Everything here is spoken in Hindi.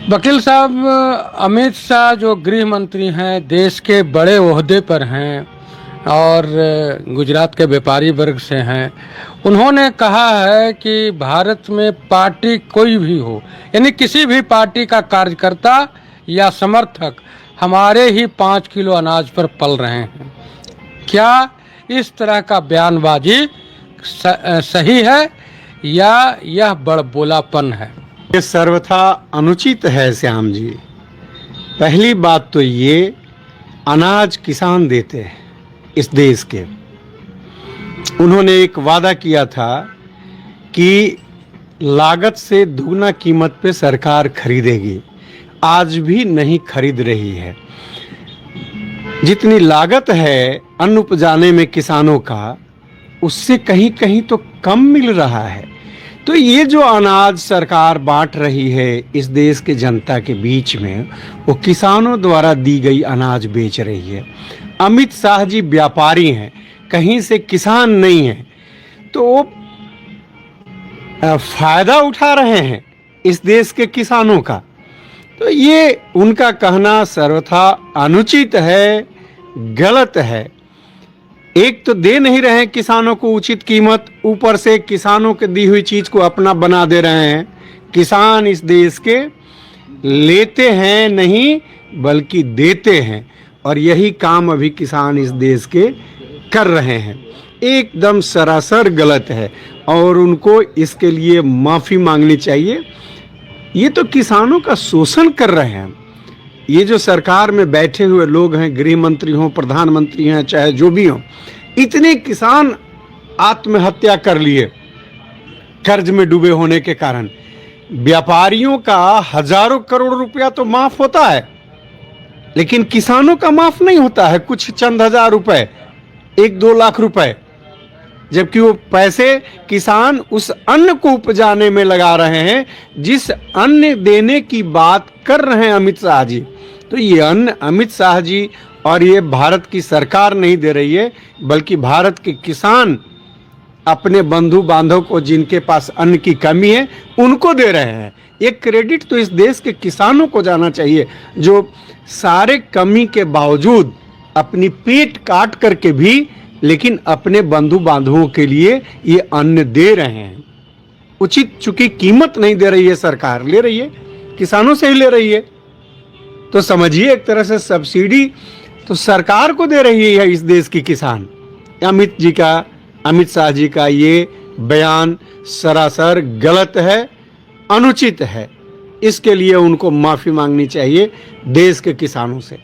वकील साहब, अमित शाह जो गृह मंत्री हैं, देश के बड़े ओहदे पर हैं और गुजरात के व्यापारी वर्ग से हैं। उन्होंने कहा है कि भारत में पार्टी कोई भी हो, यानी किसी भी पार्टी का कार्यकर्ता या समर्थक हमारे ही 5 किलो अनाज पर पल रहे हैं। क्या इस तरह का बयानबाजी सही है या यह बड़बोलापन है? ये सर्वथा अनुचित है श्याम जी। पहली बात तो ये, अनाज किसान देते हैं इस देश के। उन्होंने एक वादा किया था कि लागत से दुगना कीमत पे सरकार खरीदेगी, आज भी नहीं खरीद रही है। जितनी लागत है अन्न उपजाने में किसानों का, उससे कहीं कहीं तो कम मिल रहा है। तो ये जो अनाज सरकार बांट रही है इस देश के जनता के बीच में, वो किसानों द्वारा दी गई अनाज बेच रही है। अमित शाह जी व्यापारी हैं, कहीं से किसान नहीं हैं, तो वो फायदा उठा रहे हैं इस देश के किसानों का। तो ये उनका कहना सर्वथा अनुचित है, गलत है। एक तो दे नहीं रहे हैं किसानों को उचित कीमत, ऊपर से किसानों के दी हुई चीज को अपना बना दे रहे हैं। किसान इस देश के लेते हैं नहीं बल्कि देते हैं, और यही काम अभी किसान इस देश के कर रहे हैं। एकदम सरासर गलत है और उनको इसके लिए माफी मांगनी चाहिए। ये तो किसानों का शोषण कर रहे हैं। ये जो सरकार में बैठे हुए लोग हैं, गृह मंत्री हों, प्रधानमंत्री हैं, चाहे जो भी हों, इतने किसान आत्महत्या कर लिए कर्ज में डूबे होने के कारण। व्यापारियों का हजारों करोड़ रुपया तो माफ होता है, लेकिन किसानों का माफ नहीं होता है। कुछ चंद हजार रुपए, 1-2 लाख रुपए, जबकि वो पैसे किसान उस अन्न को उपजाने में लगा रहे हैं जिस अन्न देने की बात कर रहे हैं अमित शाह जी। तो ये अन्न अमित शाह जी और ये भारत की सरकार नहीं दे रही है, बल्कि भारत के किसान अपने बंधु बांधव को, जिनके पास अन्न की कमी है, उनको दे रहे हैं। ये क्रेडिट तो इस देश के किसानों को जाना चाहिए, जो सारे कमी के बावजूद अपनी पेट काट करके भी लेकिन अपने बंधु बांधवों के लिए ये अन्न दे रहे हैं। उचित चूंकि कीमत नहीं दे रही है सरकार, ले रही है किसानों से ही ले रही है, तो समझिए एक तरह से सब्सिडी तो सरकार को दे रही है इस देश की किसान। अमित शाह जी का ये बयान सरासर गलत है, अनुचित है। इसके लिए उनको माफी मांगनी चाहिए देश के किसानों से।